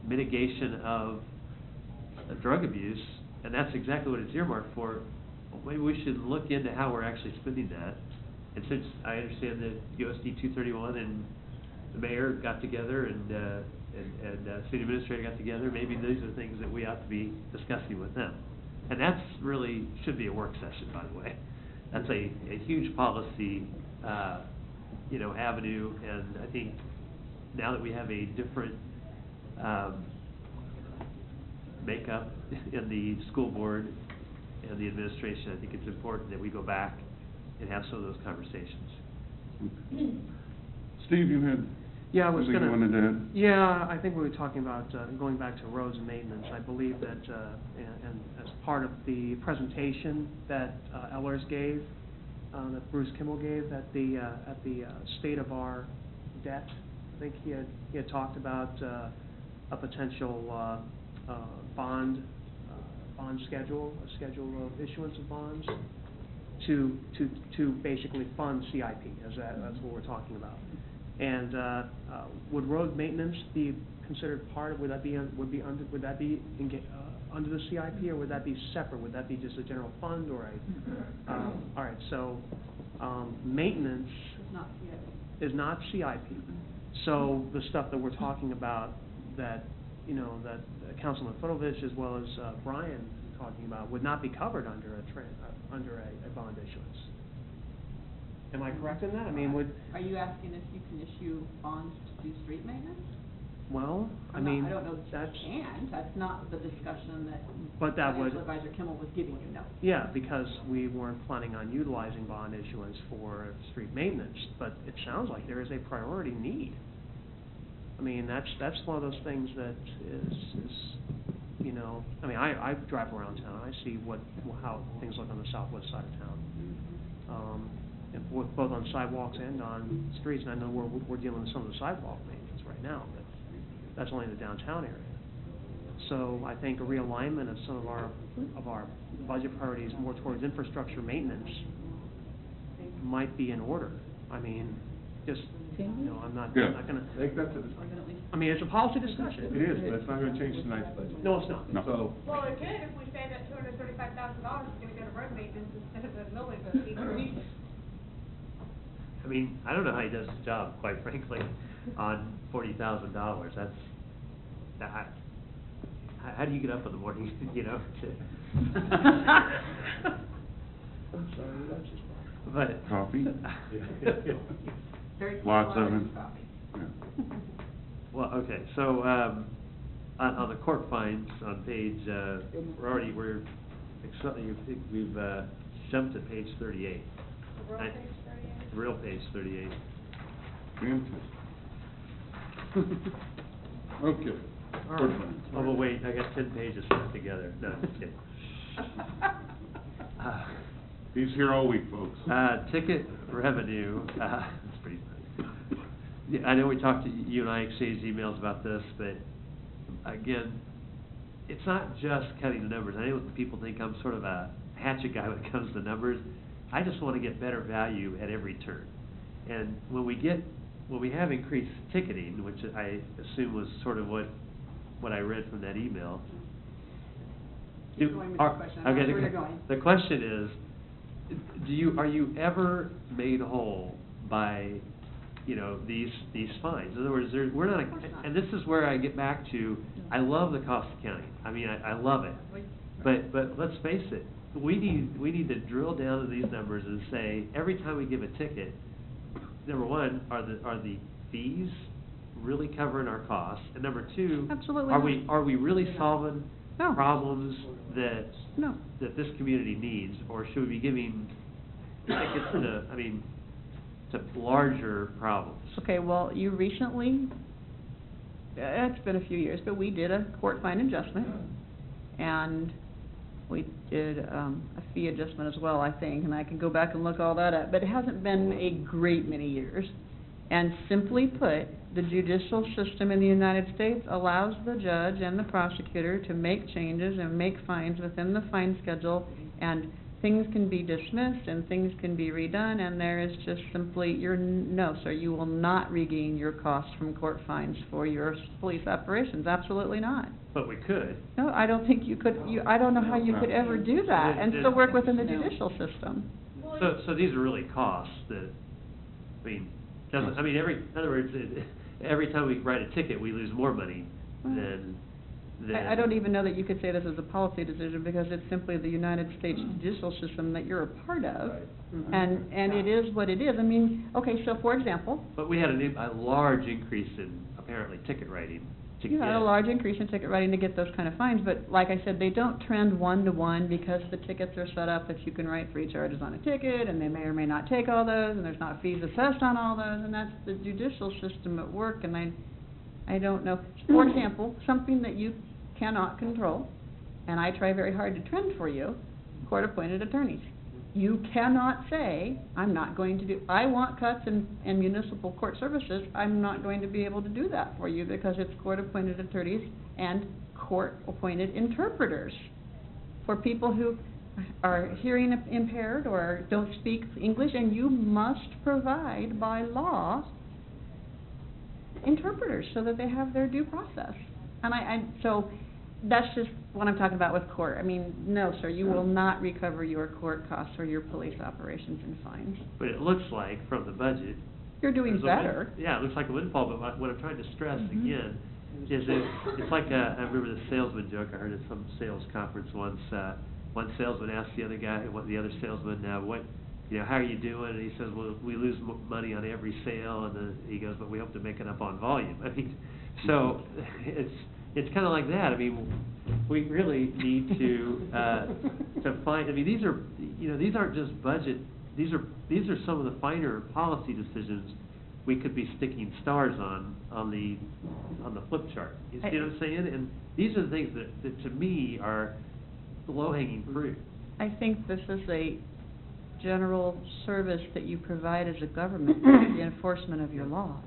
mitigation of drug abuse, and that's exactly what it's earmarked for. Well, maybe we should look into how we're actually spending that. And since I understand that USD 231 and the mayor got together and city administrator got together, maybe these are things that we ought to be discussing with them. And that's really, should be a work session, by the way. That's a huge policy, avenue, and I think now that we have a different, makeup in the school board and the administration, I think it's important that we go back and have some of those conversations. Steve, you had Yeah, I was something you wanted to add? Yeah, I think we were talking about going back to roads and maintenance. I believe that, and as part of the presentation that Ellers gave, that Bruce Kimmel gave at the state of our debt, I think he had talked about a potential bond schedule, a schedule of issuance of bonds to basically fund CIP, that's what we're talking about. And would road maintenance be considered part of? Would that be under the CIP, or would that be separate? Would that be just a general fund or a? All right. So maintenance is not CIP. So the stuff that we're talking about, that that Councilman Fedovich as well as Brian talking about, would not be covered under a bond issuance. Am I correct in that? I mean, Are you asking if you can issue bonds to do street maintenance? Well, I I mean, don't know that that's... you can. That's not the discussion that But that would... Financial Advisor Kimmel was giving you, no. Yeah, because we weren't planning on utilizing bond issuance for street maintenance, but it sounds like there is a priority need. I mean, that's one of those things that is I mean, I drive around town, I see how things look on the southwest side of town. And both on sidewalks and on streets, and I know we're dealing with some of the sidewalk maintenance right now, but that's only in the downtown area. So I think a realignment of some of our budget priorities more towards infrastructure maintenance might be in order. I mean, just, I'm not going to... I think that's a discussion. I mean, it's a policy discussion. It is, but it's not going to change tonight's budget. No, it's not. No. So, Well, it could if we say that $235,000 is going to go to road maintenance instead of the millage of the police. I mean, I don't know how he does his job, quite frankly, on $40,000. How do you get up in the morning, to... I'm sorry, that's just... But... Coffee? Very Lots of large it. coffee. Yeah. Well, okay, so, on the court fines, on page, we've jumped to page 38. The road page 38? Real page 38. Fantastic. Okay. All Court right. fines. Oh, but wait, I got 10 pages stuck together. No, just kidding. He's here all week, folks. Ticket revenue, that's pretty funny. Yeah, I know you and I exchanged emails about this, but again, it's not just cutting the numbers. I know people think I'm sort of a hatchet guy when it comes to numbers. I just want to get better value at every turn. And when we have increased ticketing, which I assume was sort of what I read from that email. Keep going with the question. I know where you're going. The question is, are you ever made whole by, these fines? In other words, we're not, and this is where I get back to, I love the cost accounting. I mean, I love it. But let's face it, we need to drill down to these numbers and say, every time we give a ticket, number one, are the fees really covering our costs? And number two, Absolutely are we really solving No. problems that No. this community needs, or should we be giving tickets to larger problems? Okay, well, you recently, it's been a few years, but we did a court fine adjustment, and we did a fee adjustment as well, I think, and I can go back and look all that up, but it hasn't been a great many years. And simply put, the judicial system in the United States allows the judge and the prosecutor to make changes and make fines within the fine schedule and things can be dismissed and things can be redone, and there is just simply, no, sir, you will not regain your costs from court fines for your police operations, absolutely not. But we could. No, I don't think you could, I don't know how you could ever do that and still work within the judicial system. So these are really costs that, I mean, doesn't, I mean, in other words, every time we write a ticket, we lose more money than. I don't even know that you could say this is a policy decision, because it's simply the United States judicial system that you're a part of. And it is what it is. I mean, okay, so for example, But we had a large increase in apparently ticket writing to you get. had a large increase in ticket writing to get those kind of fines, but like I said, they don't trend one-to-one, because the tickets are set up that you can write 3 charges on a ticket, and they may or may not take all those, and there's not fees assessed on all those, and that's the judicial system at work, and I don't know. For example, something that you cannot control, and I try very hard to trend for you, court-appointed attorneys. You cannot say, I'm not going to do, I want cuts in municipal court services, I'm not going to be able to do that for you, because it's court-appointed attorneys and court-appointed interpreters for people who are hearing impaired or don't speak English, and you must provide by law interpreters so that they have their due process. And so that's just what I'm talking about with court. I mean, no, sir, you will not recover your court costs or your police operations and fines. But it looks like from the budget. You're doing there's a better. Yeah, it looks like a windfall, but what I'm trying to stress Mhm. again is it's like I remember the salesman joke I heard at some sales conference once. One salesman asked the other guy, the other salesman, how are you doing? And he says, well, we lose money on every sale, and then he goes, but we hope to make it up on volume. I mean, so it's kind of like that. I mean, we really need to find. I mean, these aren't just budget. These are some of the finer policy decisions we could be sticking stars on the flip chart. You see what I'm saying? And these are the things that to me are low-hanging fruit. I think this is a general service that you provide as a government, the enforcement of your laws.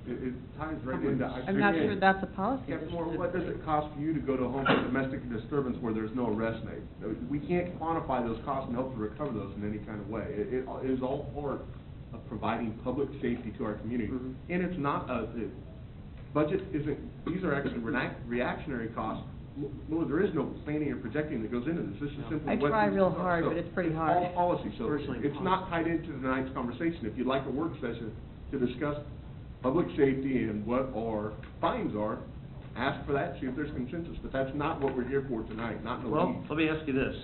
It ties right into. I'm not sure that's a policy Yeah, decision. well, what does it cost for you to go to a home for domestic disturbance where there's no arrest made? We can't quantify those costs and hope to recover those in any kind of way. It is all part of providing public safety to our community. Mhm. And it's not budget isn't, these are actually reactionary costs. Well, there is no planning or projecting that goes into this. This is simply I what try these real are. hard, So but it's pretty It's hard. all policy, so Virtually it's not tied into tonight's conversation. If you'd like a work session to discuss public safety and what our fines are, ask for that, see if there's consensus, but that's not what we're here for tonight, not in the Well, weeds. let me ask you this: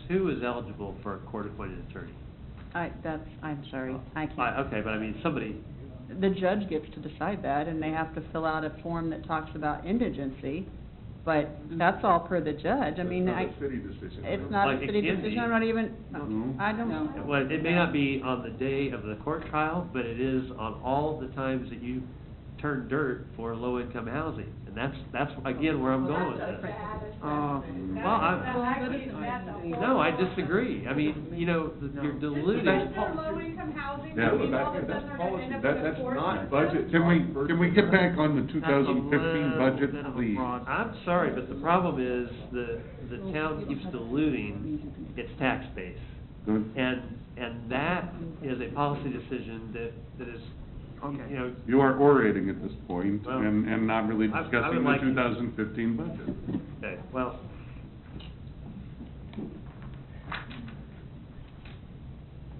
who is eligible for a court-appointed attorney? I'm sorry, I can't. Okay, but I mean somebody. The judge gets to decide that, and they have to fill out a form that talks about indigency, but that's all per the judge. I mean, It's not a city decision. it's not a Like it city can be. decision, I'm not even, No. I don't. Well, it may not be on the day of the court trial, but it is on all the times that you turn dirt for low-income housing, and that's again where I'm going with That's a this. bad Well, assessment. I'm- That actually is bad, though. No, I disagree. I mean, you're diluting. Just because they're low-income housing, Yeah, I mean, but all of a that's sudden they're policy. gonna end up That- with a that's court not system? budget. Can we get back on the 2015 That's a budget, little bit of a please? broad- I'm sorry, but the problem is the town keeps diluting its tax base. Good. And that is a policy decision that is, Okay. You are orating at this point Well, and not really I would discussing the like- 2015 budget. okay, well.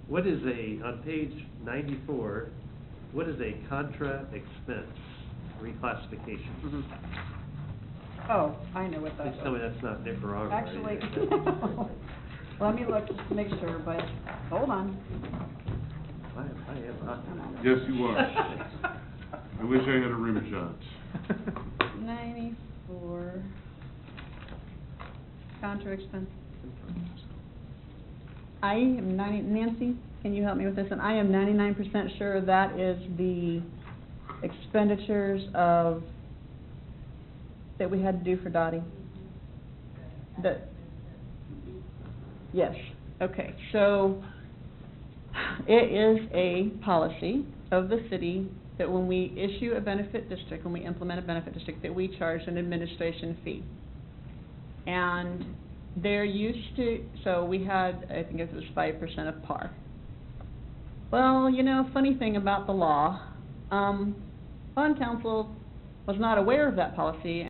What is on page 94, what is a contra expense reclassification? Mhm. Oh, I know what that Please tell me is. that's not Nicaragua. or Actually, anything. let me look just to make sure, but, hold on. I am not. Yes, you are. I wish I had a rim shot. 94, contra expense. I am Nancy, can you help me with this? And I am 99% sure that is the expenditures that we had to do for Dottie. Yes, okay, so it is a policy of the city that when we issue a benefit district, when we implement a benefit district, that we charge an administration fee. And there used to, so we had, I think it was 5% of par. Well, you know, funny thing about the law, bond counsel was not aware of that policy,